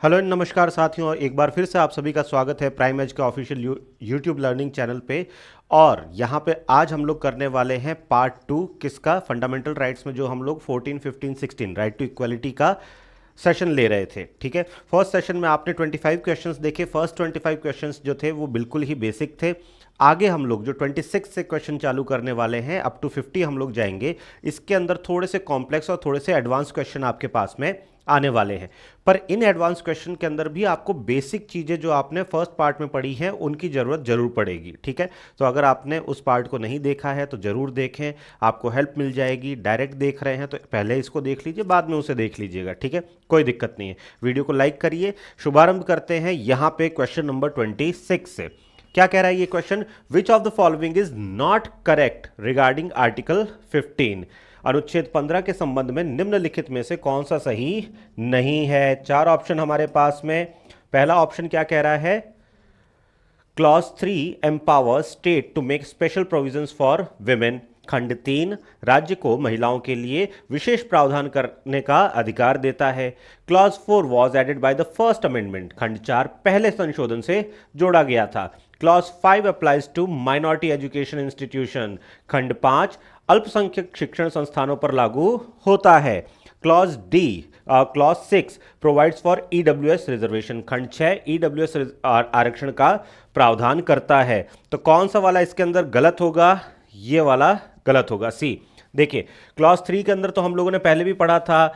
Hello नमस्कार साथियों, एक बार फिर से आप सभी का स्वागत है प्राइम एज के ऑफिशियल यूट्यूब लर्निंग चैनल पे। और यहाँ पे आज हम लोग करने वाले हैं पार्ट 2 किसका, फंडामेंटल राइट्स में जो हम लोग 14, 15, 16 राइट टू इक्वलिटी का सेशन ले रहे थे। ठीक है, फर्स्ट सेशन में आपने 25 क्वेश्चंस देखे। फर्स्ट 25 क्वेश्चंस जो थे वो बिल्कुल ही बेसिक थे। आगे हम लोग जो 26 से क्वेश्चन चालू करने वाले हैं, अप टू 50 हम लोग जाएंगे। इसके अंदर थोड़े से कॉम्प्लेक्स और थोड़े से एडवांस क्वेश्चन आपके पास में आने वाले हैं। पर इन एडवांस क्वेश्चन के अंदर भी आपको बेसिक चीज़ें जो आपने फर्स्ट पार्ट में पढ़ी हैं उनकी ज़रूरत जरूर पड़ेगी। ठीक है, तो अगर आपने उस पार्ट को नहीं देखा है तो ज़रूर देखें, आपको हेल्प मिल जाएगी। डायरेक्ट देख रहे हैं तो पहले इसको देख लीजिए, बाद में उसे देख लीजिएगा। ठीक है, कोई दिक्कत नहीं है। वीडियो को लाइक करिए। शुभारंभ करते हैं यहाँ पे क्वेश्चन नंबर 26 से। क्या कह रहा है ये question? Which of the following is not correct regarding article 15? अनुच्छेद 15 के संबंध में निम्नलिखित में से कौन सा सही नहीं है? चार ऑप्शन हमारे पास में। पहला ऑप्शन क्या कह रहा है? Clause 3 empowers state to make special provisions for women. खंड 3 राज्य को महिलाओं के लिए विशेष प्रावधान करने का अधिकार देता है। Clause 4 was added by the first amendment. खंड 4 पहले संशोधन से जोड़ा गया था। Clause 5 applies to minority education institution. खंड 5 अल्पसंख्यक शिक्षण संस्थानों पर लागू होता है। Clause 6 provides for EWS reservation. खंड 6 ईडब्ल्यूएस आरक्षण का प्रावधान करता है। तो कौन सा वाला इसके अंदर गलत होगा? ये वाला गलत होगा, सी। देखिए, क्लॉज 3 के अंदर तो हम लोगों ने पहले भी पढ़ा था,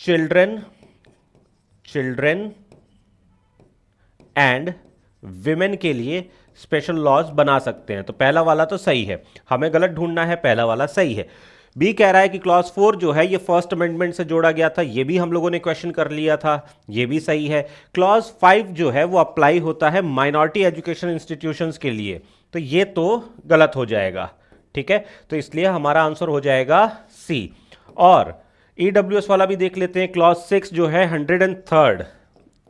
चिल्ड्रन एंड विमेन के लिए स्पेशल लॉज बना सकते हैं। तो पहला वाला तो सही है, हमें गलत ढूंढना है, पहला वाला सही है। बी कह रहा है कि क्लॉज 4 जो है ये फर्स्ट अमेंडमेंट से जोड़ा गया था, ये भी हम लोगों ने क्वेश्चन कर लिया था, ये भी सही है। क्लॉज 5 जो है वो अप्लाई होता है माइनॉरिटी एजुकेशन इंस्टीट्यूशंस के लिए, तो ये तो गलत हो जाएगा। ठीक है, तो इसलिए हमारा आंसर हो जाएगा सी। और ईडब्ल्यूएस वाला भी देख लेते हैं। क्लॉज 6 जो है 103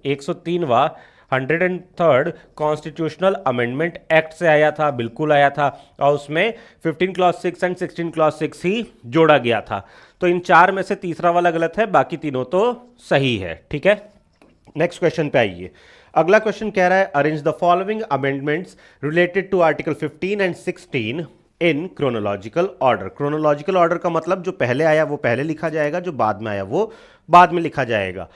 103वां 103rd कॉन्स्टिट्यूशनल अमेंडमेंट एक्ट से आया था, बिल्कुल आया था, और उसमें 15 क्लॉज 6 एंड 16 क्लॉज 6 ही जोड़ा गया था। तो इन चार में से तीसरा वाला गलत है, बाकी तीनों तो सही है। ठीक है, नेक्स्ट क्वेश्चन पे आइए। अगला क्वेश्चन कह रहा है arrange the following amendments related to article 15 and 16 in chronological order. Chronological order का मतलब जो पहले आया वो पहले लिखा जाएगा, जो बाद में आया वो बाद में लिखा जाएगा।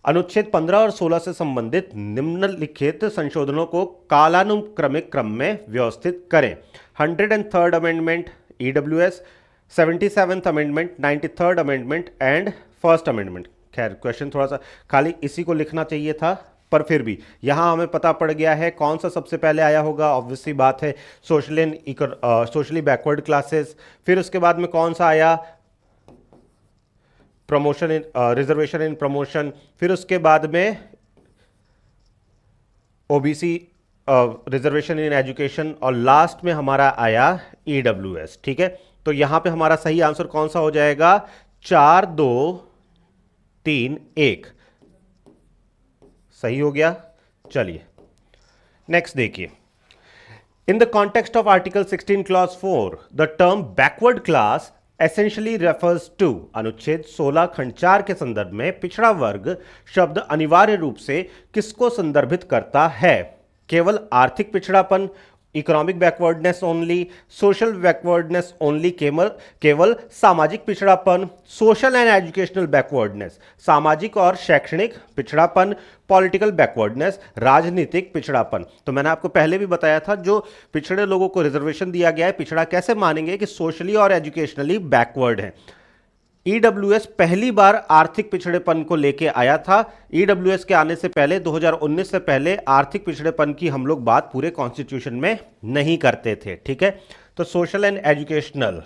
अनुच्छेद 15 और 16 से संबंधित निम्नलिखित संशोधनों को कालानुक्रमिक क्रम में व्यवस्थित करें। 103rd amendment EWS, 77th amendment, 93rd amendment and first amendment. खैर, क्वेश्चन थोड़ा सा खाली इसी को लिखना चाहिए था, पर फिर भी यहां हमें पता पड़ गया है कौन सा सबसे पहले आया होगा। ऑब्वियसली बात है सोशली बैकवर्ड क्लासेस। फिर उसके बाद में कौन सा आया? Promotion in reservation in promotion. फिर उसके बाद में ओबीसी रिजर्वेशन इन एजुकेशन, और लास्ट में हमारा आया ईडब्ल्यूएस। ठीक है, तो यहां पे हमारा सही आंसर कौन सा हो जाएगा? 4, 2, 3, 1 सही हो गया। चलिए नेक्स्ट देखिए। In the context of article 16 clause 4 the term backward class essentially refers to. अनुच्छेद 16 खंड 4 के संदर्भ में पिछड़ा वर्ग शब्द अनिवार्य रूप से किसको संदर्भित करता है? केवल आर्थिक पिछड़ापन, economic backwardness only, social backwardness only, केवल सामाजिक पिछड़ापन, सोशल एंड एजुकेशनल बैकवर्डनेस, सामाजिक और शैक्षणिक पिछड़ापन, पॉलिटिकल बैकवर्डनेस, राजनीतिक पिछड़ापन। तो मैंने आपको पहले भी बताया था, जो पिछड़े लोगों को रिजर्वेशन दिया गया है, पिछड़ा कैसे मानेंगे कि सोशली और एजुकेशनली बैकवर्ड है। ईडब्ल्यूएस पहली बार आर्थिक पिछड़ेपन को लेके आया था। ईडब्ल्यूएस के आने से पहले 2019 से पहले आर्थिक पिछड़ेपन की हम लोग बात पूरे कॉन्स्टिट्यूशन में नहीं करते थे। ठीक है, तो सोशल एंड एजुकेशनल,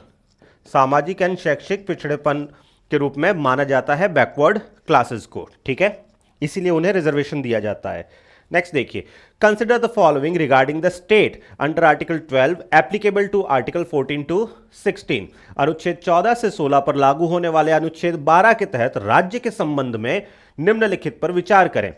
सामाजिक एंड शैक्षिक पिछड़ेपन के रूप में माना जाता है बैकवर्ड क्लासेस को। ठीक है, इसीलिए उन्हें रिजर्वेशन दिया जाता है। नेक्स्ट देखिए, consider the following regarding the state under article 12 applicable to article 14 to 16। अनुच्छेद 14 से 16 पर लागू होने वाले अनुच्छेद 12 के तहत राज्य के संबंध में निम्नलिखित पर विचार करें।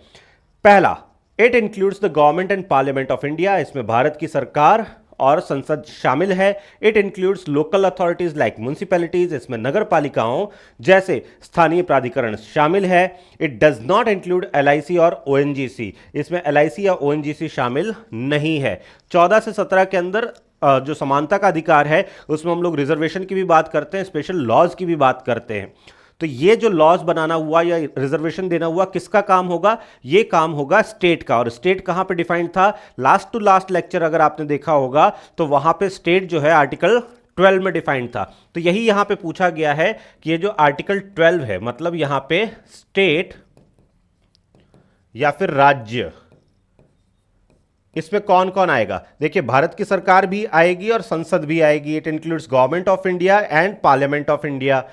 पहला, it includes the government and parliament of India. इसमें भारत की सरकार और संसद शामिल है। It includes local authorities like municipalities, इसमें नगर पालिकाओं जैसे स्थानीय प्राधिकरण शामिल है। It does not include LIC और ओएनजीसी, इसमें एलआईसी या ओएनजीसी शामिल नहीं है। 14 से 17 के अंदर जो समानता का अधिकार है उसमें हम लोग रिजर्वेशन की भी बात करते हैं, स्पेशल लॉज की भी बात करते हैं। तो ये जो लॉज बनाना हुआ या रिजर्वेशन देना हुआ किसका काम होगा? ये काम होगा स्टेट का। और स्टेट कहां पे डिफाइंड था? लास्ट टू लास्ट लेक्चर अगर आपने देखा होगा तो वहां पे स्टेट जो है आर्टिकल 12 में डिफाइंड था। तो यही यहां पे पूछा गया है कि ये जो आर्टिकल 12 है, मतलब यहां पे स्टेट या फिर राज्य, इसमें कौन कौन आएगा? देखिए, भारत की सरकार भी आएगी और संसद भी आएगी। It includes government of India and parliament of India.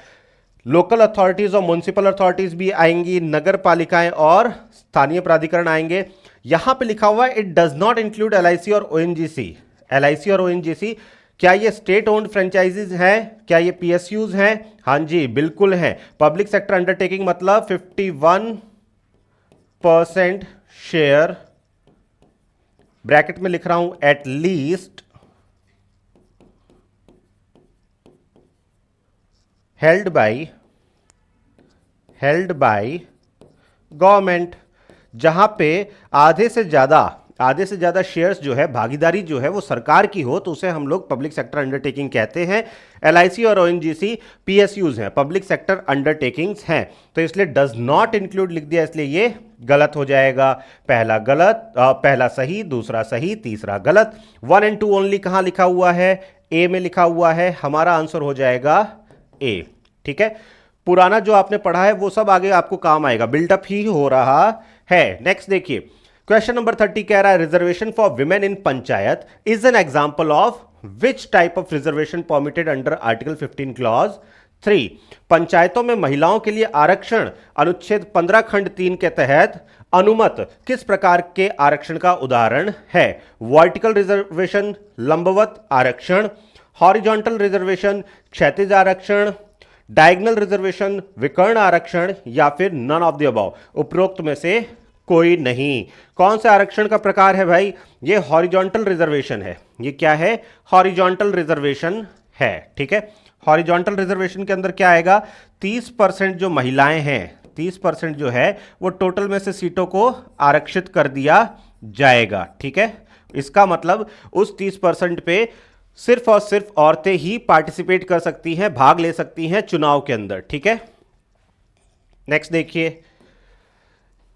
Local authorities और म्युनिसिपल अथॉरिटीज भी आएंगी, नगर पालिकाएं और स्थानीय प्राधिकरण आएंगे। यहां पे लिखा हुआ है it does not include LIC और ओएनजीसी। एलआईसी और ओएनजीसी क्या ये स्टेट ओन्ड फ्रेंचाइजीज हैं? क्या ये पीएसयूज हैं? हां जी, बिल्कुल हैं। पब्लिक सेक्टर अंडरटेकिंग मतलब 51% शेयर, ब्रैकेट में लिख रहा हूं at least, held by government. जहां पे आधे से ज्यादा शेयर्स जो है, भागीदारी जो है वो सरकार की हो तो उसे हम लोग पब्लिक सेक्टर अंडरटेकिंग कहते हैं। एलआईसी और ओएनजीसी पीएसयूज हैं, पब्लिक सेक्टर अंडरटेकिंग्स हैं। तो इसलिए डज नॉट इंक्लूड लिख दिया, इसलिए ये गलत हो जाएगा। पहला सही, दूसरा सही, तीसरा गलत। 1 and 2 ओनली कहां लिखा हुआ है? ए में लिखा हुआ है। हमारा आंसर हो जाएगा ए। ठीक है, पुराना जो आपने पढ़ा है वो सब आगे आपको काम आएगा, बिल्डअप ही हो रहा है। नेक्स्ट देखिए, क्वेश्चन नंबर 30 कह रहा है reservation for women in panchayat is an example of which type of reservation permitted under article 15 clause 3। पंचायतों में महिलाओं के लिए आरक्षण अनुच्छेद 15 खंड 3 के तहत अनुमत किस प्रकार के आरक्षण का उदाहरण है? वर्टिकल रिजर्वेशन, लंबवत आरक्षण, हॉरिजॉन्टल रिजर्वेशन, क्षैतिज आरक्षण, डायगोनल रिजर्वेशन, विकर्ण आरक्षण, या फिर नन ऑफ द अबव, उपरोक्त में से कोई नहीं। कौन सा आरक्षण का प्रकार है भाई? ये हॉरिजॉन्टल रिजर्वेशन है। ये क्या है? हॉरिजॉन्टल रिजर्वेशन है। ठीक है, हॉरिजॉन्टल रिजर्वेशन के अंदर क्या आएगा? 30% जो महिलाएं हैं, 30% जो है वो टोटल में से सीटों को आरक्षित कर दिया जाएगा। ठीक है, इसका मतलब उस 30% पे सिर्फ और सिर्फ औरतें ही पार्टिसिपेट कर सकती हैं, भाग ले सकती हैं चुनाव के अंदर। ठीक है, नेक्स्ट देखिए,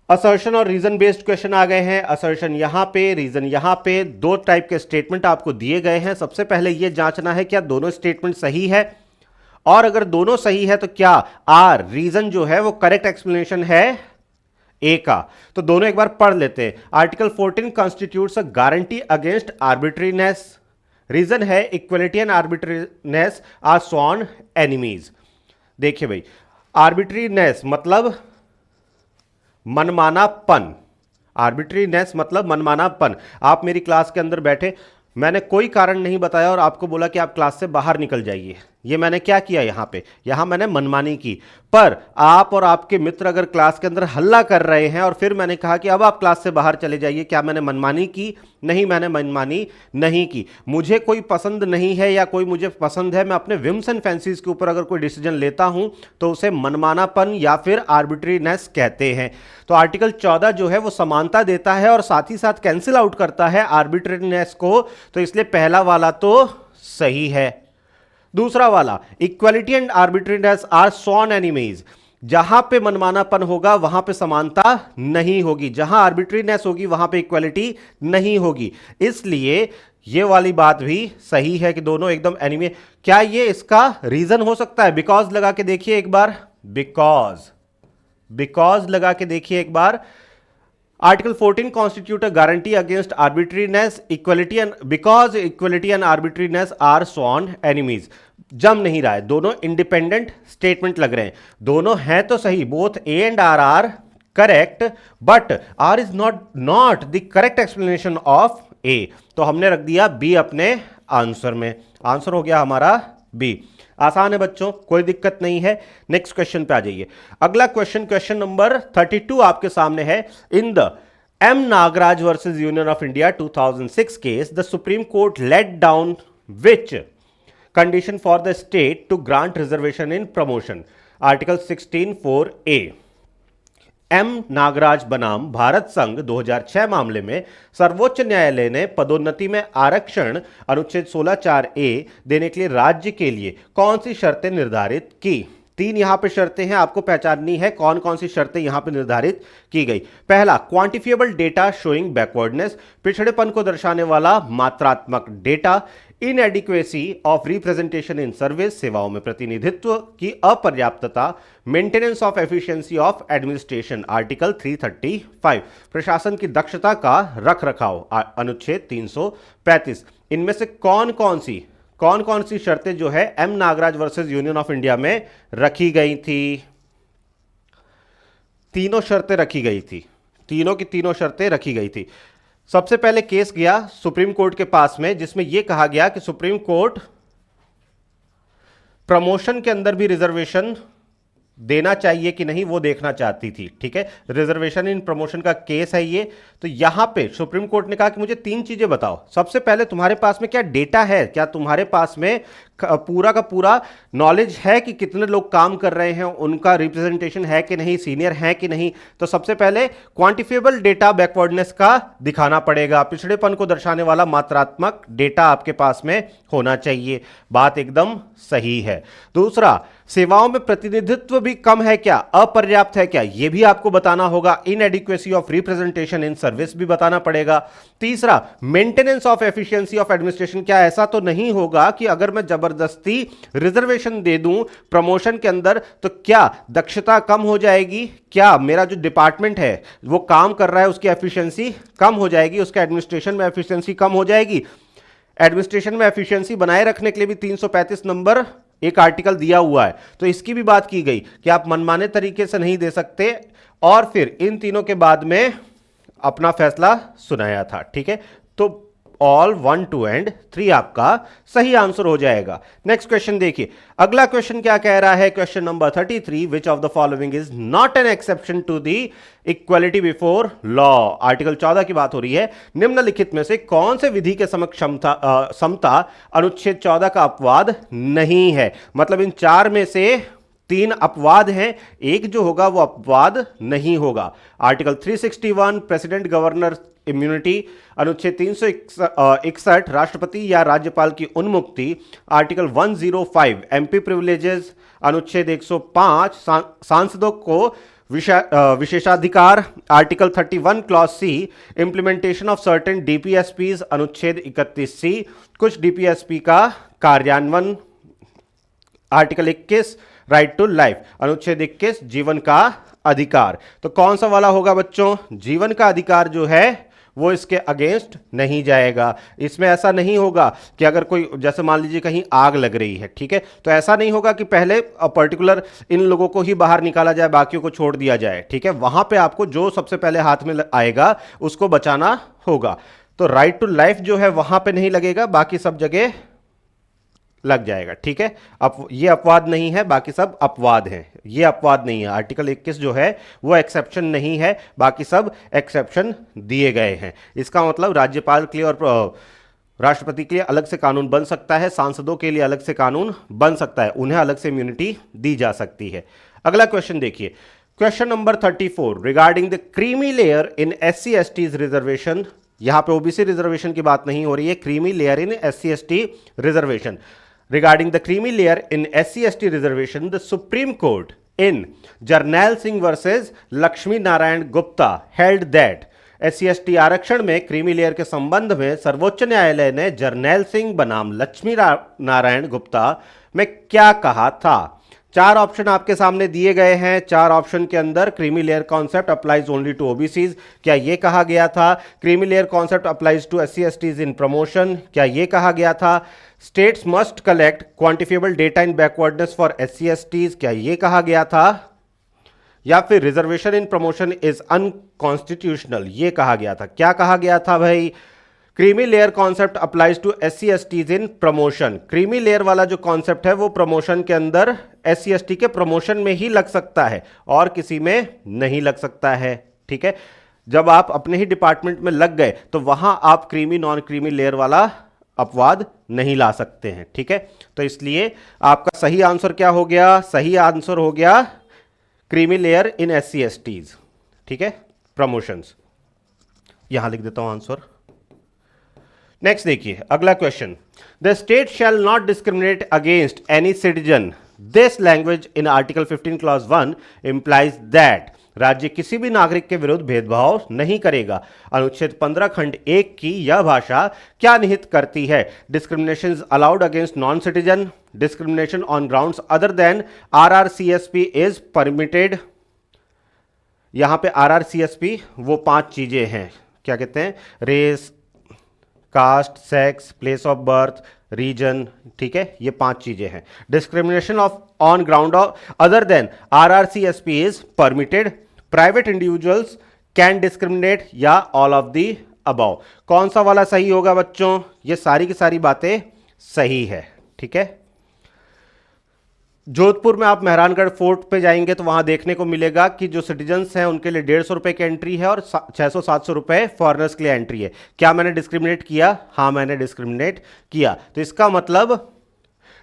असर्शन और रीजन बेस्ड क्वेश्चन आ गए हैं। असर्शन यहां पे, रीजन यहां पे। दो टाइप के स्टेटमेंट आपको दिए गए हैं। सबसे पहले यह जांचना है क्या दोनों स्टेटमेंट सही है, और अगर दोनों सही है तो क्या आर रीजन जो है वो करेक्ट एक्सप्लेनेशन है ए का। तो दोनों एक बार पढ़ लेते हैं। Article 14 constitutes a guarantee against arbitrariness. Reason है equality and arbitrariness are sworn enemies. देखिए भाई, आर्बिट्रीनेस मतलब मनमानापन, आर्बिट्रीनेस मतलब मनमानापन। आप मेरी क्लास के अंदर बैठे, मैंने कोई कारण नहीं बताया और आपको बोला कि आप क्लास से बाहर निकल जाइए। ये मैंने क्या किया? यहां मैंने मनमानी की। पर आप और आपके मित्र अगर क्लास के अंदर हल्ला कर रहे हैं और फिर मैंने कहा कि अब आप क्लास से बाहर चले जाइए, क्या मैंने मनमानी की? नहीं, मैंने मनमानी नहीं की। मुझे कोई पसंद नहीं है या कोई मुझे पसंद है, मैं अपने विम्स एंड फैंसीज के ऊपर अगर कोई डिसीजन लेता हूं तो उसे मनमानापन या फिर आर्बिट्रीनेस कहते हैं। तो आर्टिकल 14 जो है वो समानता देता है और साथ ही साथ कैंसिल आउट करता है आर्बिट्रीनेस को। तो इसलिए पहला वाला तो सही है। दूसरा वाला, equality and arbitrariness are sworn enemies. जहां पे मनमानापन होगा वहां पे समानता नहीं होगी, जहां आर्बिट्रीनेस होगी वहां पे इक्वलिटी नहीं होगी। इसलिए ये वाली बात भी सही है कि दोनों एकदम एनिमी। क्या ये इसका रीजन हो सकता है? बिकॉज लगा के देखिए एक बार, बिकॉज लगा के देखिए एक बार। Article 14 constitute a guarantee against arbitrariness, equality and because equality and arbitrariness are sworn enemies. जम नहीं रहा है, दोनों इंडिपेंडेंट स्टेटमेंट लग रहे हैं। दोनों हैं तो सही, both A and R correct, but R is not the correct explanation of A. तो हमने रख दिया बी अपने आंसर में। आंसर हो गया हमारा बी। आसान है बच्चों, कोई दिक्कत नहीं है। नेक्स्ट क्वेश्चन पे आ जाइए। अगला क्वेश्चन, क्वेश्चन नंबर 32 आपके सामने है। In the M. Nagaraj versus Union of India 2006 case, the Supreme Court let down which condition for the state to grant reservation in promotion? Article 16(4)(a). M. Nagaraj बनाम भारत संघ 2006 मामले में सर्वोच्च न्यायालय ने पदोन्नति में आरक्षण अनुच्छेद 16(4)(a) देने के लिए राज्य के लिए कौन सी शर्तें निर्धारित की? तीन यहां पे शर्तें हैं, आपको पहचाननी है कौन कौन सी शर्तें यहां पे निर्धारित की गई। पहला, क्वांटिफिएबल डेटा शोइंग बैकवर्डनेस, पिछड़ेपन को दर्शाने वाला मात्रात्मक data. Inadequacy of representation in service, सेवाओं में प्रतिनिधित्व की अपर्याप्तता। Maintenance of efficiency of administration, article 335, प्रशासन की दक्षता का रख रखाव, अनुच्छेद 335। इनमें से कौन कौन सी शर्तें जो है M Nagaraj versus union of India में रखी गई थी? तीनों शर्तें रखी गई थी, तीनों की तीनों शर्तें रखी गई थी। सबसे पहले केस गया सुप्रीम कोर्ट के पास में, जिसमें यह कहा गया कि सुप्रीम कोर्ट प्रमोशन के अंदर भी रिजर्वेशन देना चाहिए कि नहीं वो देखना चाहती थी। ठीक है, रिजर्वेशन इन प्रमोशन का केस है ये। तो यहां पे सुप्रीम कोर्ट ने कहा कि मुझे तीन चीजें बताओ। सबसे पहले तुम्हारे पास में क्या डेटा है, क्या तुम्हारे पास में पूरा का पूरा नॉलेज है कि कितने लोग काम कर रहे हैं, उनका रिप्रेजेंटेशन है कि नहीं, सीनियर है कि नहीं। तो सबसे पहले क्वांटिफिएबल डेटा बैकवर्डनेस का दिखाना पड़ेगा, पिछड़ेपन को दर्शाने वाला मात्रात्मक डेटा आपके पास में होना चाहिए। बात एकदम सही है। दूसरा, सेवाओं में प्रतिनिधित्व भी कम है क्या, अपर्याप्त है क्या, यह भी आपको बताना होगा। Inadequacy of representation in service भी बताना पड़ेगा। तीसरा, maintenance of efficiency of administration, क्या ऐसा तो नहीं होगा कि अगर मैं जबरदस्ती रिजर्वेशन दे दूं प्रमोशन के अंदर तो क्या दक्षता कम हो जाएगी, क्या मेरा जो डिपार्टमेंट है वो काम कर रहा है उसकी एफिशिएंसी कम हो जाएगी, उसका एडमिनिस्ट्रेशन में एफिशिएंसी कम हो जाएगी। एडमिनिस्ट्रेशन में एफिशिएंसी बनाए रखने के लिए भी 335 नंबर एक आर्टिकल दिया हुआ है, तो इसकी भी बात की गई कि आप मनमाने तरीके से नहीं दे सकते। और फिर इन तीनों के बाद में अपना फैसला सुनाया था। ठीक है, तो ऑल 1, 2 एंड 3 आपका सही आंसर हो जाएगा। नेक्स्ट क्वेश्चन देखिए, अगला क्वेश्चन क्या कह रहा है, question number 33, which of the following is not an exception to the equality before law. Article 14 की बात हो रही है। निम्नलिखित में से कौन से विधि के समक्ष समता अनुच्छेद 14 का अपवाद नहीं है? मतलब इन चार में से 3 अपवाद हैं, एक जो होगा वो अपवाद नहीं होगा। आर्टिकल 361 प्रेसिडेंट गवर्नर इम्यूनिटी, अनुच्छेद 361 राष्ट्रपति या राज्यपाल की उन्मुक्ति, आर्टिकल 105 एमपी प्रिविलेजेस, अनुच्छेद 105 सांसदों को विशेषाधिकार, article 31 clause C implementation of certain DPSPs, अनुच्छेद 31C कुछ डीपीएसपी का कार्यान्वयन, आर्टिकल 21 राइट टू लाइफ, अनुच्छेद 21 जीवन का अधिकार। तो कौन सा वाला होगा बच्चों? जीवन का अधिकार जो है वो इसके अगेंस्ट नहीं जाएगा। इसमें ऐसा नहीं होगा कि अगर कोई, जैसे मान लीजिए कहीं आग लग रही है, ठीक है, तो ऐसा नहीं होगा कि पहले पर्टिकुलर इन लोगों को ही बाहर निकाला जाए, बाकियों को छोड़ दिया जाए। ठीक है, वहां पे आपको जो सबसे पहले हाथ में आएगा उसको बचाना होगा। तो राइट टू लाइफ जो है वहां पे नहीं लगेगा, बाकी सब जगह लग जाएगा। ठीक है, अब ये अपवाद नहीं है, बाकी सब अपवाद हैं, ये अपवाद नहीं है। आर्टिकल 21 जो है वो एक्सेप्शन नहीं है, बाकी सब एक्सेप्शन दिए गए हैं। इसका मतलब राज्यपाल के लिए और राष्ट्रपति के लिए अलग से कानून बन सकता है, सांसदों के लिए अलग से कानून बन सकता है, उन्हें अलग से इम्यूनिटी दी जा सकती है। अगला क्वेश्चन देखिए, question number 34, regarding the creamy layer in SC/ST reservation. यहां पे ओबीसी रिजर्वेशन की बात नहीं हो रही है, creamy layer in SC/ST reservation. Regarding the creamy layer in SC/ST reservation, the Supreme Court in Jarnail Singh versus Lakshmi Narayan Gupta held that SC/ST आरक्षण में क्रीमी लेयर के संबंध में सर्वोच्च न्यायालय ने जरनैल सिंह बनाम लक्ष्मी नारायण गुप्ता में क्या कहा था? 4 ऑप्शन आपके सामने दिए गए हैं। 4 ऑप्शन के अंदर creamy layer concept applies only to OBCs, क्या यह कहा गया था? Creamy layer concept applies to SC/STs in promotion, क्या यह कहा गया था? States must collect quantifiable data in backwardness for SC/STs, क्या यह कहा गया था? या फिर reservation in promotion is unconstitutional, यह कहा गया था? क्या कहा गया था भाई? Creamy layer concept applies to SC/STs in promotion. Creamy layer वाला जो कॉन्सेप्ट है वो प्रमोशन के अंदर SC/ST के प्रमोशन में ही लग सकता है और किसी में नहीं लग सकता है। ठीक है, जब आप अपने ही डिपार्टमेंट में लग गए तो वहां आप क्रीमी नॉन क्रीमी लेयर वाला अपवाद नहीं ला सकते हैं, ठीक है। तो इसलिए आपका सही आंसर क्या हो गया? सही आंसर हो गया क्रीमी लेयर इन SC/STs, ठीक है, प्रमोशंस। यहां लिख देता हूं आंसर। नेक्स्ट देखिए अगला question, the state shall not discriminate against any citizen. This language in article 15 clause 1 implies that. राज्य किसी भी नागरिक के विरुद्ध भेदभाव नहीं करेगा। अनुच्छेद 15 खंड 1 की यह भाषा क्या निहित करती है? Discrimination allowed against non citizen, discrimination on grounds other than RRCSP is permitted. यहां पे RRCSP वो 5 चीजें हैं, क्या कहते हैं? Race, caste, sex, place of birth, region, ठीक है, ये 5 चीजें हैं। Discrimination of on ground of other than RRCSP is permitted. Private individuals can discriminate या ऑल ऑफ दी अबव। कौन सा वाला सही होगा बच्चों? ये सारी की सारी बातें सही है, ठीक है। जोधपुर में आप मेहरानगढ़ फोर्ट पे जाएंगे तो वहां देखने को मिलेगा कि जो सिटीजन्स हैं उनके लिए 150 रुपए की एंट्री है और 600-700 रुपए फॉरेनर्स के लिए एंट्री है। क्या मैंने डिस्क्रिमिनेट किया? हाँ, मैंने डिस्क्रिमिनेट किया। तो इसका मतलब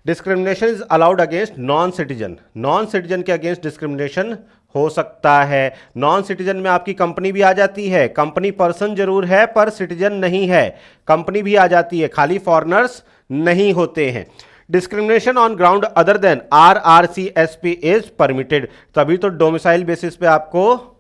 discrimination is allowed against non citizen. Non citizen के अगेंस्ट डिस्क्रिमिनेशन हो सकता है। नॉन सिटीजन में आपकी कंपनी भी आ जाती है, कंपनी पर्सन जरूर है पर सिटीजन नहीं है, कंपनी भी आ जाती है, खाली फॉरेनर्स नहीं होते हैं। Discrimination on ground other than RRCSP is permitted, तभी तो डोमिसाइल बेसिस पे आपको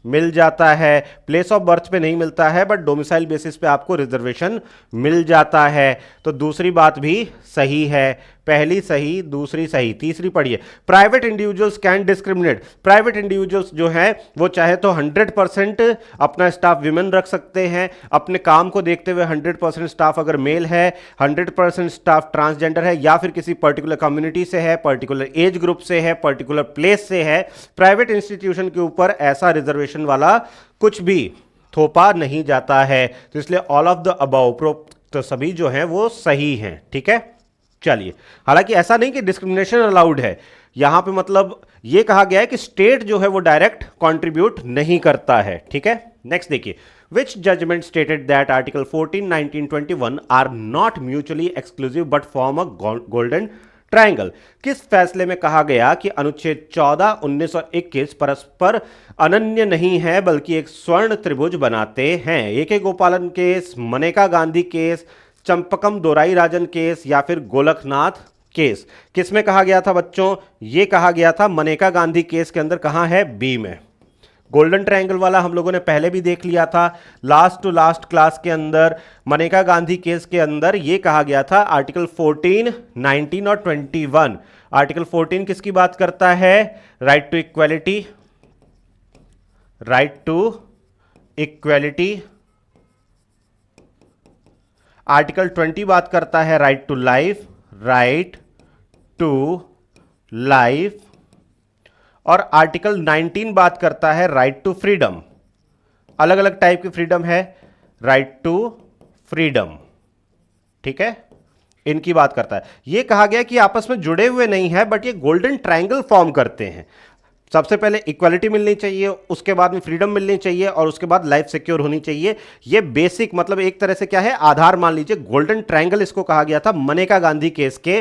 मिल जाता है, प्लेस ऑफ बर्थ पे नहीं मिलता है, बट डोमिसाइल बेसिस पे आपको रिजर्वेशन मिल जाता है। तो दूसरी बात भी सही है, पहली सही, दूसरी सही। तीसरी पढ़िए, private individuals can discriminate. Private individuals जो हैं वो चाहे तो 100% अपना स्टाफ विमेन रख सकते हैं, अपने काम को देखते हुए 100% स्टाफ अगर मेल है, 100% स्टाफ ट्रांसजेंडर है, या फिर किसी पर्टिकुलर कम्युनिटी से है, पर्टिकुलर एज ग्रुप से है, पर्टिकुलर प्लेस से है। प्राइवेट इंस्टीट्यूशन के ऊपर ऐसा रिजर्वेशन वाला कुछ भी थोपा नहीं जाता है। तो इसलिए ऑल ऑफ द अबव तो सभी जो हैं वो सही हैं, ठीक है। चलिए, हालांकि ऐसा नहीं कि डिस्क्रिमिनेशन अलाउड है, यहां पे मतलब ये कहा गया है कि स्टेट जो है वो डायरेक्ट कंट्रीब्यूट नहीं करता है, ठीक है। नेक्स्ट देखिए, which judgment stated that article 14, 19, 21 are not mutually exclusive but form a golden triangle. किस फैसले में कहा गया कि अनुच्छेद 14, 19 और 21 परस्पर अनन्य नहीं है बल्कि एक स्वर्ण त्रिभुज बनाते हैं? AK गोपालन केस, मनेका गांधी केस, चंपकम दोराई राजन केस या फिर गोलकनाथ केस। किस में कहा गया था बच्चों? ये कहा गया था मनेका गांधी केस के अंदर। कहां है? बी में। गोल्डन ट्रायंगल वाला हम लोगों ने पहले भी देख लिया था लास्ट टू लास्ट क्लास के अंदर। मनेका गांधी केस के अंदर ये कहा गया था आर्टिकल 14, 19 और 21। आर्टिकल 14 किसकी बात करता है? Right to equality, right to equality. Article 20 बात करता है right to life, right to life. और आर्टिकल 19 बात करता है राइट टू फ्रीडम। अलग अलग टाइप की फ्रीडम है, राइट टू फ्रीडम, ठीक है, इनकी बात करता है। यह कहा गया कि आपस में जुड़े हुए नहीं है बट ये गोल्डन ट्रायंगल फॉर्म करते हैं। सबसे पहले इक्वालिटी मिलनी चाहिए, उसके बाद में फ्रीडम मिलनी चाहिए और उसके बाद लाइफ सिक्योर होनी चाहिए। ये बेसिक मतलब एक तरह से क्या है, आधार मान लीजिए। गोल्डन ट्रायंगल इसको कहा गया था मनेका गांधी केस के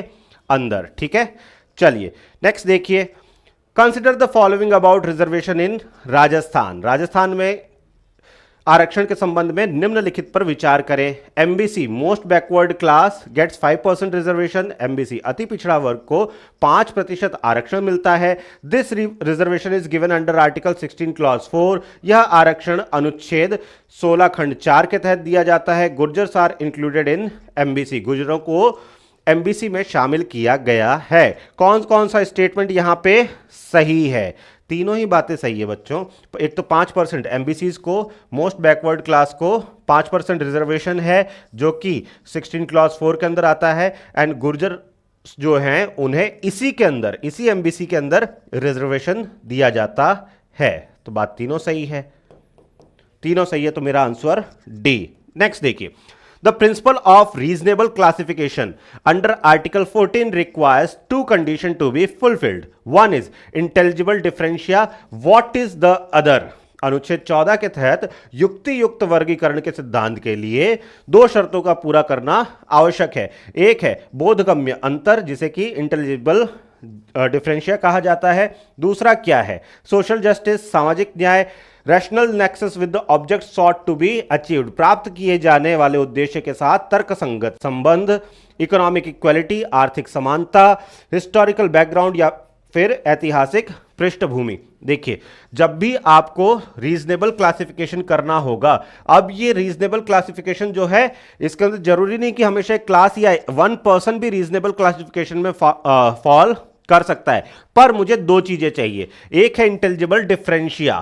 अंदर, ठीक है। चलिए नेक्स्ट देखिए, consider the following about reservation इन राजस्थान। राजस्थान में आरक्षण के संबंध में निम्नलिखित पर विचार करें। MBC most backward class gets 5% reservation. MBC अति पिछड़ा वर्ग को 5% आरक्षण मिलता है। This reservation is given under article 16 clause 4। यह आरक्षण अनुच्छेद 16 खंड 4 के तहत दिया जाता है। गुर्जर्स आर इंक्लूडेड इन MBC। गुर्जरों को MBC में शामिल किया गया है। कौन कौन सा स्टेटमेंट यहां पे सही है? तीनों ही बातें सही है बच्चों। एक तो 5% MBCs को, मोस्ट बैकवर्ड क्लास को 5% रिजर्वेशन है जो कि 16 क्लॉज 4 के अंदर आता है। एंड गुर्जर जो हैं उन्हें इसी के अंदर, इसी MBC के अंदर रिजर्वेशन दिया जाता है। तो बात तीनों सही है, तीनों सही है, तो मेरा आंसर डी। नेक्स्ट देखिए, the principle of reasonable classification under article 14 requires two conditions to be fulfilled. One is intelligible differentia. What is the other? अनुच्छेद 14 के तहत युक्ति युक्त वर्गीकरण के सिद्धांत के लिए दो शर्तों का पूरा करना आवश्यक है। एक है बोधगम्य अंतर, जिसे कि इंटेलिजिबल डिफरेंशिया कहा जाता है। दूसरा क्या है? सोशल जस्टिस, सामाजिक न्याय, rational nexus with the object sought to be achieved, प्राप्त किए जाने वाले उद्देश्य के साथ तर्कसंगत संबंध, इकोनॉमिक इक्वालिटी, आर्थिक समानता, हिस्टोरिकल बैकग्राउंड या फिर ऐतिहासिक पृष्ठभूमि। देखिए, जब भी आपको रीजनेबल क्लासिफिकेशन करना होगा, अब ये रीजनेबल क्लासिफिकेशन जो है, इसके अंदर जरूरी नहीं कि हमेशा एक क्लास या वन पर्सन भी रीजनेबल क्लासिफिकेशन में फॉल कर सकता है, पर मुझे दो चीजें चाहिए। एक है इंटेलिजिबल डिफरेंशिया,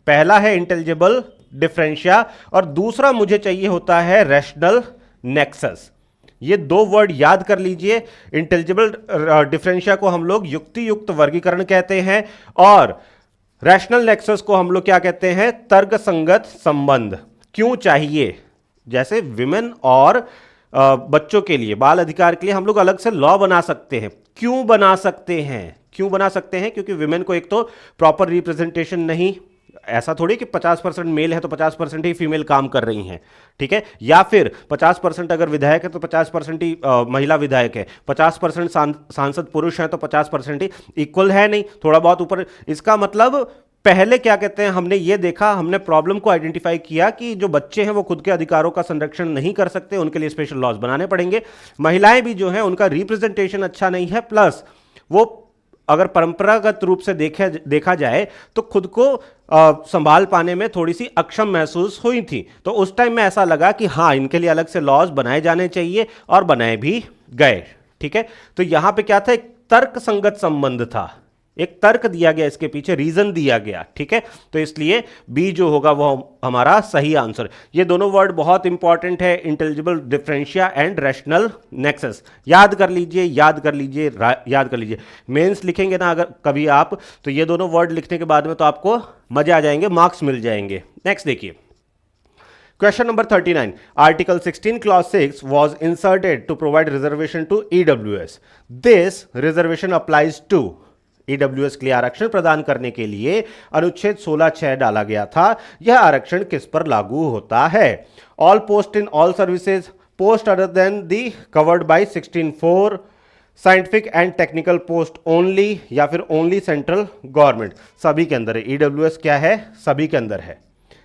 पहला है इंटेलिजिबल डिफरेंशिया, और दूसरा मुझे चाहिए होता है रैशनल नेक्सस। ये दो वर्ड याद कर लीजिए। इंटेलिजिबल डिफरेंशिया को हम लोग युक्ति युक्त वर्गीकरण कहते हैं, और रैशनल नेक्सस को हम लोग क्या कहते हैं? तर्कसंगत संबंध। क्यों चाहिए? जैसे विमेन और बच्चों के लिए, बाल अधिकार के लिए हम लोग अलग से लॉ बना सकते हैं। क्यों बना सकते हैं? क्यों बना सकते हैं? क्योंकि विमेन को एक तो प्रॉपर रिप्रेजेंटेशन नहीं, ऐसा थोड़ी कि 50% मेल है तो 50% ही फीमेल काम कर रही हैं, ठीक है? या फिर 50% अगर विधायक है तो 50% ही महिला विधायक है, 50% सांसद पुरुष हैं तो 50% ही इक्वल है नहीं, थोड़ा बहुत ऊपर। इसका मतलब पहले क्या कहते हैं, हमने ये देखा, हमने प्रॉब्लम को आइडेंटिफाई किया कि जो बच्चे हैं वो खुद के अधिकारों का संरक्षण नहीं कर सकते, उनके लिए स्पेशल लॉज बनाने पड़ेंगे। महिलाएं भी जो हैं उनका रिप्रेजेंटेशन अच्छा नहीं है, प्लस वो अगर परंपरागत रूप से देखा जाए तो खुद को संभाल पाने में थोड़ी सी अक्षम महसूस हुई थी। तो उस टाइम में ऐसा लगा कि हाँ, इनके लिए अलग से लॉज बनाए जाने चाहिए, और बनाए भी गए, ठीक है? तो यहां पे क्या था? एक तर्कसंगत संबंध था, एक तर्क दिया गया, इसके पीछे रीजन दिया गया, ठीक है? तो इसलिए बी जो होगा वो हमारा सही आंसर। ये दोनों वर्ड बहुत इंपॉर्टेंट है, intelligible differentia and rational nexus. याद कर लीजिए, याद कर लीजिए, याद कर लीजिए। मेंस लिखेंगे ना अगर कभी आप, तो ये दोनों वर्ड लिखने के बाद में तो आपको मजे आ जाएंगे, मार्क्स मिल जाएंगे। नेक्स्ट देखिए, question number 39, article 16 clause 6 was inserted to provide reservation to EWS. This reservation applies to EWS के लिए आरक्षण प्रदान करने के लिए अनुच्छेद 16(6) डाला गया था। यह आरक्षण किस पर लागू होता है? All post in all services, post other than the covered by 16(4), scientific and technical post only, या फिर ओनली सेंट्रल गवर्नमेंट। सभी के अंदर है। ईडब्ल्यूएस क्या है? सभी के अंदर है।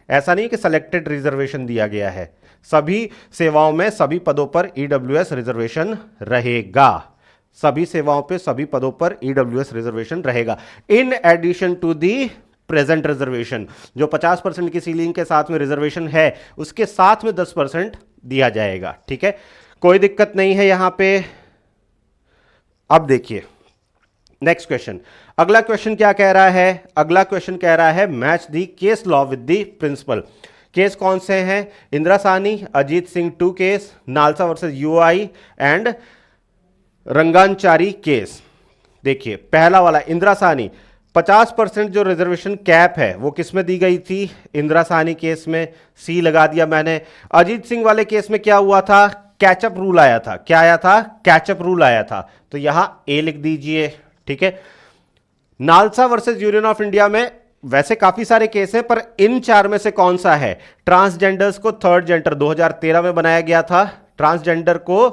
ऐसा नहीं कि सेलेक्टेड रिजर्वेशन दिया गया है, सभी सेवाओं में सभी पदों पर ईडब्ल्यूएस रिजर्वेशन रहेगा। सभी सेवाओं पे सभी पदों पर ईडब्ल्यूएस रिजर्वेशन रहेगा, in addition to the present reservation. जो 50% की सीलिंग के साथ में रिजर्वेशन है, उसके साथ में 10% दिया जाएगा, ठीक है? कोई दिक्कत नहीं है यहां पे। अब देखिए नेक्स्ट क्वेश्चन। अगला क्वेश्चन क्या कह रहा है? अगला क्वेश्चन कह रहा है match the case law with the principle. Case कौन से हैं? Indira Sawhney, Ajit Singh 2 case, NALSA versus UI and Rangachari case. देखिए पहला वाला इंदिरा साहनी, 50% जो रिजर्वेशन कैप है वो किस में दी गई थी? इंदिरा साहनी केस में, सी लगा दिया मैंने। अजीत सिंह वाले केस में क्या हुआ था? कैचअप रूल आया था। क्या आया था? कैचअप रूल आया था, तो यहां ए लिख दीजिए, ठीक है? NALSA versus union of India में वैसे काफी सारे केस हैं, पर इन चार में से कौन सा है? ट्रांसजेंडर्स को थर्ड जेंडर 2013 में बनाया गया था, ट्रांसजेंडर को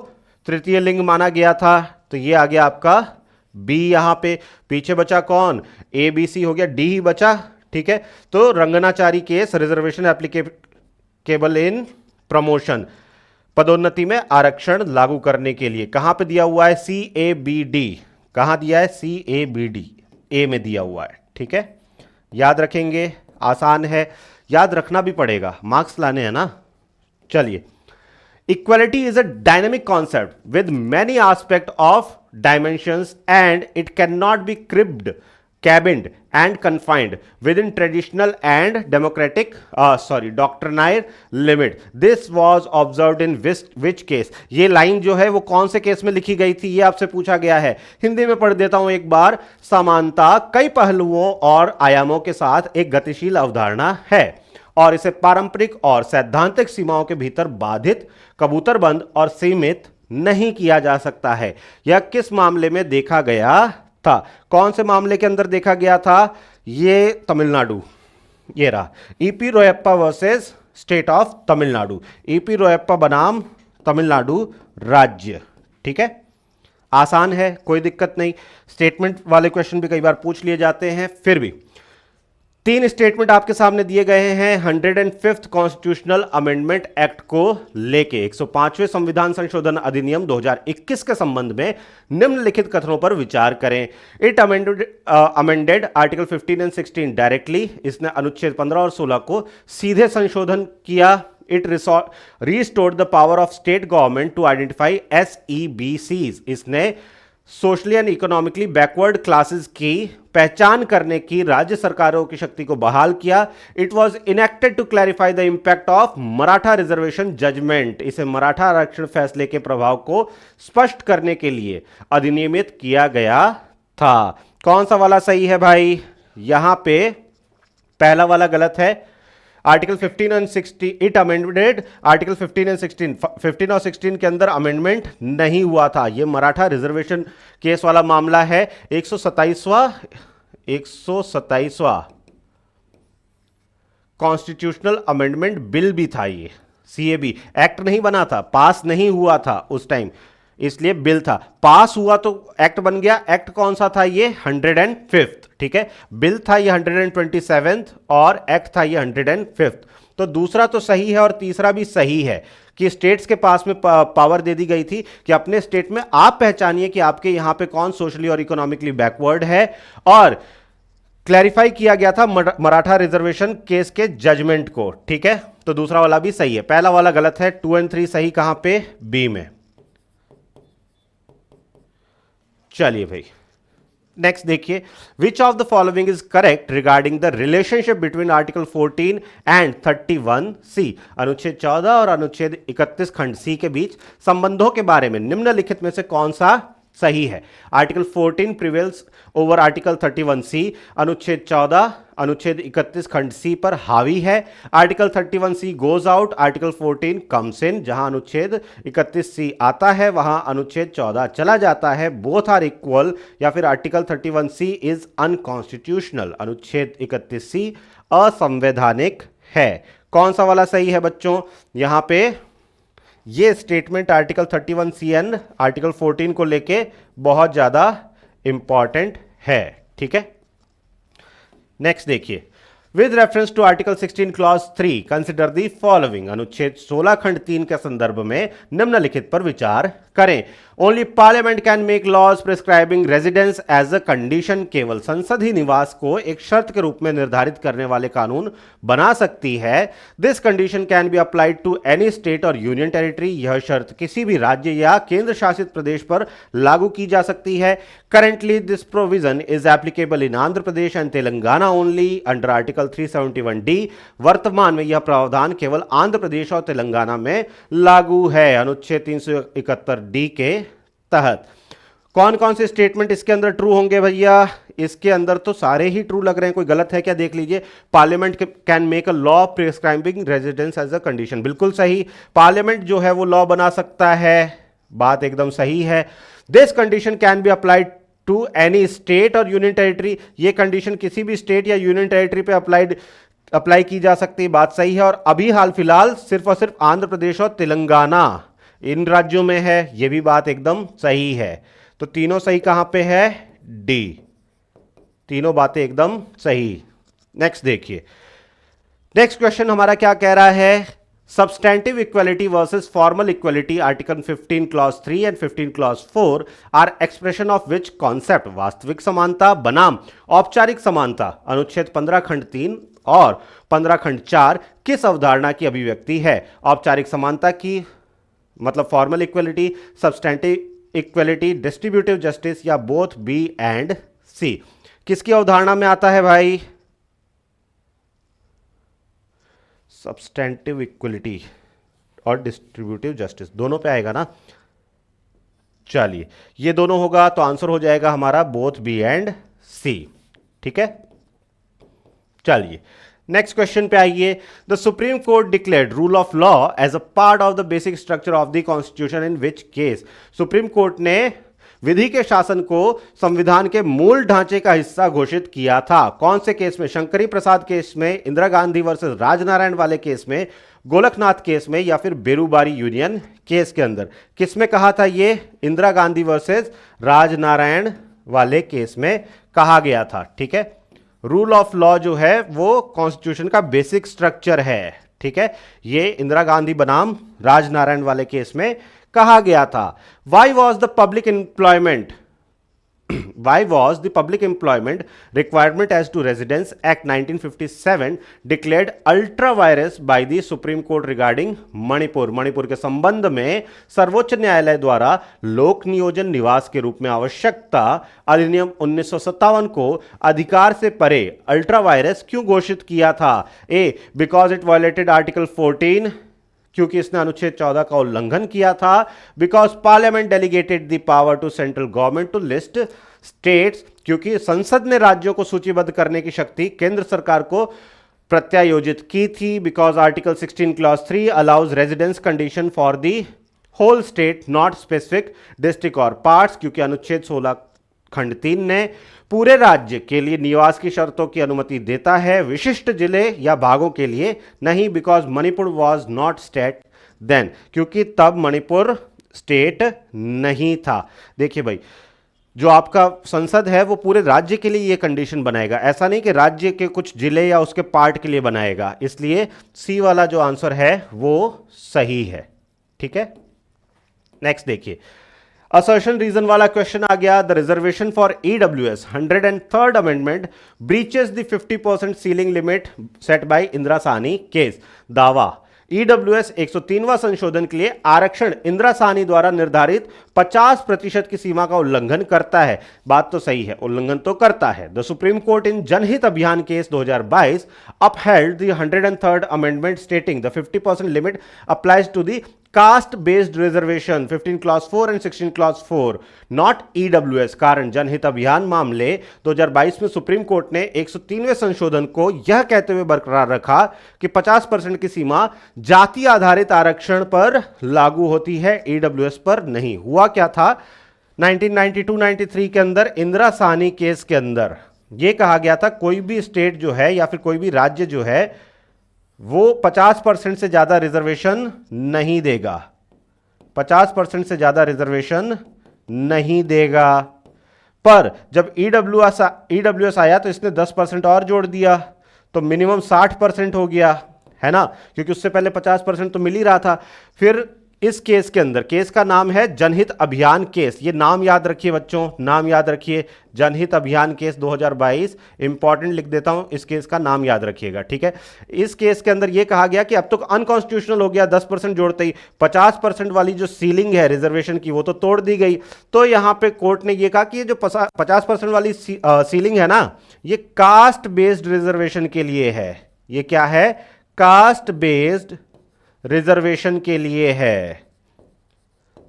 तृतीय लिंग माना गया था, तो ये आ गया आपका बी। यहां पे पीछे बचा कौन? ए बी सी हो गया, डी ही बचा, ठीक है? तो Ranganachari case, reservation applicable in promotion, पदोन्नति में आरक्षण लागू करने के लिए कहां पे दिया हुआ है? सी ए बी डी। कहां दिया है? सी ए बी डी, ए में दिया हुआ है, ठीक है? याद रखेंगे, आसान है, याद रखना भी पड़ेगा, मार्क्स लाने हैं ना। चलिए, equality is a dynamic concept with many aspects of dimensions, and it cannot be cabined and confined within traditional and doctrinaire limit. This was observed in which case? ये लाइन जो है वो कौन से केस में लिखी गई थी, ये आपसे पूछा गया है। हिंदी में पढ़ देता हूं एक बार। समानता कई पहलुओं और आयामों के साथ एक गतिशील अवधारणा है, और इसे पारंपरिक और सैद्धांतिक सीमाओं के भीतर बाधित, कबूतरबंद और सीमित नहीं किया जा सकता है। यह किस मामले में देखा गया था? कौन से मामले के अंदर देखा गया था? ये तमिलनाडु, ये रहा, EP Royappa versus state of Tamil Nadu. EP Royappa बनाम तमिलनाडु राज्य। ठीक है, आसान है, कोई दिक्कत नहीं। स्टेटमेंट वाले क्वेश्चन भी कई बार पूछ लिए जाते हैं, फिर भी तीन स्टेटमेंट आपके सामने दिए गए हैं 105th कॉन्स्टिट्यूशनल अमेंडमेंट एक्ट को लेके। 105वें संविधान संशोधन अधिनियम 2021 के संबंध में निम्नलिखित कथनों पर विचार करें। It amended article 15 and 16 directly, इसने अनुच्छेद 15 और 16 को सीधे संशोधन किया। It restored the power of state government to identify SEBCs, इसने socially and economically backward classes की पहचान करने की राज्य सरकारों की शक्ति को बहाल किया। It was enacted to clarify the impact of Maratha reservation judgement, इसे मराठा आरक्षण फैसले के प्रभाव को स्पष्ट करने के लिए अधिनियमित किया गया था। कौन सा वाला सही है भाई? यहां पे पहला वाला गलत है। Article 15 and 16, it amended article 15 and 16, 15 और 16 के अंदर अमेंडमेंट नहीं हुआ था। यह मराठा रिजर्वेशन केस वाला मामला है। 127वां कॉन्स्टिट्यूशनल अमेंडमेंट बिल भी था। ये CAB एक्ट नहीं बना था, पास नहीं हुआ था उस टाइम, इसलिए बिल था। पास हुआ तो एक्ट बन गया। एक्ट कौन सा था? ये 105th। ठीक है, बिल था ये 127th और एक्ट था ये 105th। तो दूसरा तो सही है और तीसरा भी सही है कि स्टेट्स के पास में पावर दे दी गई थी कि अपने स्टेट में आप पहचानिए कि आपके यहां पे कौन सोशली और इकोनॉमिकली बैकवर्ड है, और क्लैरिफाई किया गया था मराठा रिजर्वेशन केस के जजमेंट को। ठीक है, तो दूसरा वाला भी सही है, पहला वाला गलत है। 2 और 3 सही कहां पे? बी में। चलिए भाई, नेक्स्ट देखिए, विच of the following is correct regarding the relationship between article 14 and 31C। अनुच्छेद 14 और अनुच्छेद 31 खंड C के बीच संबंधों के बारे में निम्नलिखित में से कौन सा सही है? Article 14 prevails over article 31C। अनुच्छेद 14 अनुच्छेद 31 खंड C पर हावी है। Article 31C goes out, article 14 comes in. जहां अनुच्छेद 31C आता है वहां अनुच्छेद 14 चला जाता है। बोथ आर इक्वल, या फिर आर्टिकल 31C इज अनकॉन्स्टिट्यूशनल। अनुच्छेद 31C असंवैधानिक है। कौन सा वाला सही है बच्चों? यहां पे ये statement article 31C and article 14 को लेके बहुत ज्यादा इंपॉर्टेंट है। ठीक है, नेक्स्ट देखिए, with reference to article 16 clause 3 consider the following. अनुच्छेद 16 खंड 3 के संदर्भ में निम्नलिखित पर विचार करें। Only parliament can make laws prescribing residence as a condition. केवल संसद ही निवास को एक शर्त के रूप में निर्धारित करने वाले कानून बना सकती है। This condition can be applied to any state और यूनियन टेरिटरी। यह शर्त किसी भी राज्य या केंद्र शासित प्रदेश पर लागू की जा सकती है। Currently this provision is applicable in Andhra Pradesh and Telangana only under article 371D। वर्तमान में यह प्रावधान केवल आंध्र प्रदेश और तेलंगाना में लागू है अनुच्छेद 371D के तहत। कौन कौन से स्टेटमेंट इसके अंदर ट्रू होंगे भैया? इसके अंदर तो सारे ही ट्रू लग रहे हैं, कोई गलत है क्या? देख लीजिए, parliament can make a law prescribing residence as a condition, बिल्कुल सही। पार्लियामेंट जो है वो लॉ बना सकता है, बात एकदम सही है। This condition can be applied to any state और यूनियन टेरिटरी। ये कंडीशन किसी भी स्टेट या यूनियन टेरिटरी पे अप्लाई की जा सकती है, बात सही है। और अभी हाल फिलहाल सिर्फ और सिर्फ आंध्र प्रदेश और तेलंगाना इन राज्यों में है, यह भी बात एकदम सही है। तो तीनों सही कहां पे है? डी, तीनों बातें एकदम सही। नेक्स्ट देखिए, नेक्स्ट क्वेश्चन हमारा क्या कह रहा है? Substantive equality versus formal equality, article 15 clause 3 and 15 clause 4 are expression of which concept. वास्तविक समानता बनाम औपचारिक समानता अनुच्छेद 15 खंड 3 और 15 खंड 4 किस अवधारणा की अभिव्यक्ति है? औपचारिक समानता की मतलब formal equality, substantive equality, distributive justice, या बोथ बी एंड सी। किसकी अवधारणा में आता है भाई? सब्सटैंटिव इक्वलिटी और डिस्ट्रीब्यूटिव जस्टिस, दोनों पे आएगा ना? चलिए, ये दोनों होगा तो आंसर हो जाएगा हमारा बोथ बी एंड सी। ठीक है, चलिए नेक्स्ट क्वेश्चन पे आइए। The supreme court declared rule of law as a part of the basic structure of the constitution in which case. Supreme court ने विधि के शासन को संविधान के मूल ढांचे का हिस्सा घोषित किया था? कौन से केस में? शंकरी प्रसाद केस में, इंदिरा गांधी वर्सेस राजनारायण वाले केस में, गोलकनाथ केस में, या फिर बेरूबारी यूनियन केस के अंदर? किस में कहा था ये? इंदिरा गांधी वर्सेस राजनारायण वाले केस में कहा गया था। ठीक है, रूल ऑफ लॉ जो है वो कॉन्स्टिट्यूशन का बेसिक स्ट्रक्चर है। ठीक है, ये इंदिरा गांधी बनाम राजनारायण वाले केस में कहा गया था। Why was the public employment Why was the Public Employment Requirement as to Residence Act 1957 declared ultra virus by the Supreme Court regarding Manipur? Manipur के संबंध में सर्वोच्च न्यायालय द्वारा लोक नियोजन निवास के रूप में आवश्यकता अधिनियम 1957 को अधिकार से परे अल्ट्रा वायरस क्यों घोषित किया था? A, because it violated article 14, क्योंकि इसने अनुच्छेद 14 का उल्लंघन किया था। Because parliament delegated the power to central government to list states, क्योंकि संसद ने राज्यों को सूचीबद्ध करने की शक्ति केंद्र सरकार को प्रत्यायोजित की थी। Because article 16 clause 3 allows residence condition for the whole state not specific district और पार्ट्स, क्योंकि अनुच्छेद 16 खंड 3 ने पूरे राज्य के लिए निवास की शर्तों की अनुमति देता है, विशिष्ट जिले या भागों के लिए नहीं। Because Manipur was not state then, क्योंकि तब मणिपुर स्टेट नहीं था। देखिए भाई, जो आपका संसद है वो पूरे राज्य के लिए ये कंडीशन बनाएगा, ऐसा नहीं कि राज्य के कुछ जिले या उसके पार्ट के लिए बनाएगा। इसलिए सी वाला जो आंसर है वो सही है। ठीक है, नेक्स्ट देखिए, असर्शन रीजन वाला क्वेश्चन आ गया। The reservation for EWS 103rd amendment breaches the 50% ceiling limit set by Indira Sawhney case. दावा, ईडब्ल्यूएस 103वां संशोधन के लिए आरक्षण इंदिरा साहनी द्वारा निर्धारित 50% की सीमा का उल्लंघन करता है। बात तो सही है, उल्लंघन तो करता है। द सुप्रीम कोर्ट इन जनहित अभियान case 2022 upheld the 103rd amendment stating the 50% limit applies to the caste based reservation 15 clause 4 and 16 clause 4 not EWS. कारण जनहित अभियान मामले 2022 में सुप्रीम कोर्ट ने 103वें संशोधन को यह कहते हुए बरकरार रखा कि 50% की सीमा जाति आधारित आरक्षण पर लागू होती है, ईडब्ल्यूएस पर नहीं। हुआ क्या था 1992-93 के अंदर इंदिरा साहनी केस के अंदर यह कहा गया था कोई भी स्टेट जो है या फिर कोई भी राज्य जो है वो 50% से ज्यादा रिजर्वेशन नहीं देगा, 50% से ज्यादा रिजर्वेशन नहीं देगा। पर जब ईडब्ल्यूएस आया तो इसने 10% और जोड़ दिया, तो मिनिमम 60% हो गया, है ना, क्योंकि उससे पहले 50% तो मिल ही रहा था। फिर इस केस के अंदर, केस का नाम है जनहित अभियान केस, ये नाम याद रखिए बच्चों, नाम याद रखिए, जनहित अभियान केस 2022, इंपॉर्टेंट लिख देता हूं, इस केस का नाम याद रखिएगा। ठीक है, इस केस के अंदर यह कहा गया कि अब तो अनकॉन्स्टिट्यूशनल हो गया, 10% जोड़ते ही 50% वाली जो सीलिंग है रिजर्वेशन की वो तो तोड़ दी गई। तो यहां पे कोर्ट ने यह कहा कि ये जो 50% वाली सीलिंग है ना, ये कास्ट बेस्ड रिजर्वेशन के लिए है। ये क्या है? कास्ट बेस्ड रिजर्वेशन के लिए है।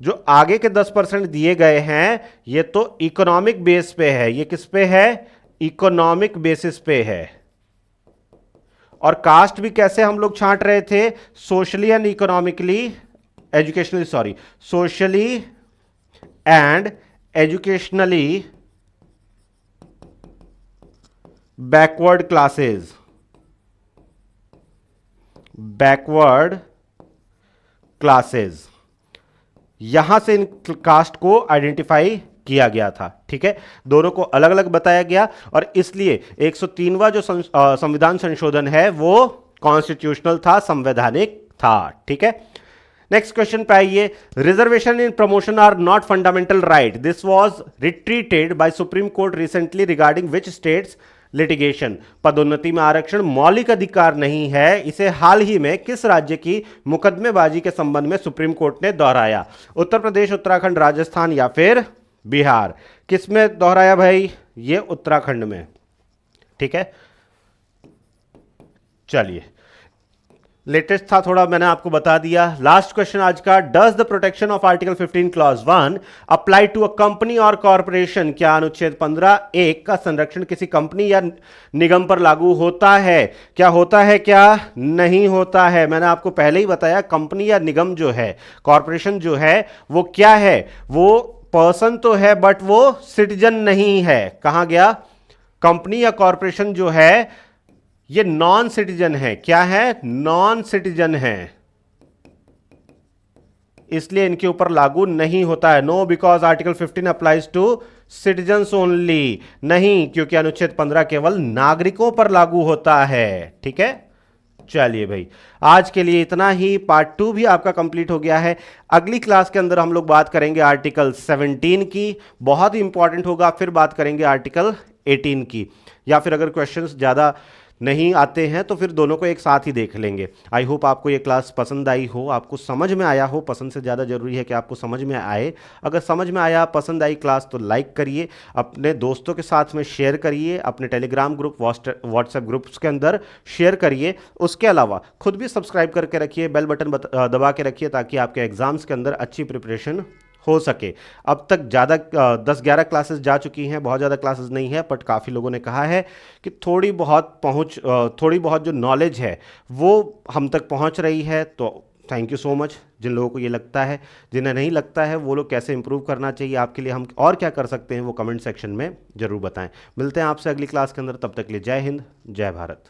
जो आगे के 10% दिए गए हैं ये तो इकोनॉमिक बेस पे है। ये किस पे है? इकोनॉमिक बेसिस पे है। और कास्ट भी कैसे हम लोग छांट रहे थे? Socially and economically educationally, sorry, socially and educationally backward classes, backward classes, यहां से इन कास्ट को आइडेंटिफाई किया गया था। ठीक है, दोनों को अलग अलग बताया गया और इसलिए 103वां जो संविधान संशोधन है वो कॉन्स्टिट्यूशनल था, संवैधानिक था। ठीक है, नेक्स्ट क्वेश्चन पे आइए। Reservation in promotion are not fundamental right, this was retreated by supreme court recently regarding which states litigation. पदोन्नति में आरक्षण मौलिक अधिकार नहीं है, इसे हाल ही में किस राज्य की मुकदमेबाजी के संबंध में सुप्रीम कोर्ट ने दोहराया? उत्तर प्रदेश, उत्तराखंड, राजस्थान या फिर बिहार? किस में दोहराया भाई? ये उत्तराखंड में। ठीक है, चलिए, लेटेस्ट था थोड़ा, मैंने आपको बता दिया। लास्ट क्वेश्चन आज का, does the protection of article 15 clause 1 apply to a company और कॉर्पोरेशन? क्या अनुच्छेद 15(1) का संरक्षण किसी कंपनी या निगम पर लागू होता है? क्या होता है, क्या नहीं होता है? मैंने आपको पहले ही बताया, कंपनी या निगम जो है, कॉर्पोरेशन जो है वो क्या है? वो पर्सन तो है बट वो सिटीजन नहीं है। कहां गया? कंपनी या कॉरपोरेशन जो है ये नॉन सिटीजन है। क्या है? नॉन सिटीजन है, इसलिए इनके ऊपर लागू नहीं होता है। No because article 15 applies to citizens only. नहीं, क्योंकि अनुच्छेद 15 केवल नागरिकों पर लागू होता है। ठीक है, चलिए भाई, आज के लिए इतना ही। पार्ट 2 भी आपका कंप्लीट हो गया है। अगली क्लास के अंदर हम लोग बात करेंगे आर्टिकल 17 की, बहुत ही इंपॉर्टेंट होगा। फिर बात करेंगे आर्टिकल 18 की, या फिर अगर क्वेश्चंस ज़्यादा नहीं आते हैं तो फिर दोनों को एक साथ ही देख लेंगे। आई होप आपको ये क्लास पसंद आई हो, आपको समझ में आया हो। पसंद से ज़्यादा जरूरी है कि आपको समझ में आए। अगर समझ में आया, पसंद आई क्लास, तो लाइक करिए, अपने दोस्तों के साथ में शेयर करिए, अपने टेलीग्राम ग्रुप, व्हाट्सएप ग्रुप्स के अंदर शेयर करिए। उसके अलावा खुद भी सब्सक्राइब करके रखिए, बेल बटन दबा के रखिए, ताकि आपके एग्जाम्स के अंदर अच्छी प्रिपरेशन हो सके। अब तक ज़्यादा 10-11 क्लासेस जा चुकी हैं, बहुत ज़्यादा क्लासेस नहीं है, बट काफ़ी लोगों ने कहा है कि थोड़ी बहुत जो नॉलेज है वो हम तक पहुंच रही है। तो थैंक यू सो मच जिन लोगों को ये लगता है। जिन्हें नहीं लगता है वो लोग कैसे इंप्रूव करना चाहिए, आपके लिए हम और क्या कर सकते हैं, वो कमेंट सेक्शन में ज़रूर बताएं। मिलते हैं आपसे अगली क्लास के अंदर, तब तक के लिए जय हिंद, जय भारत।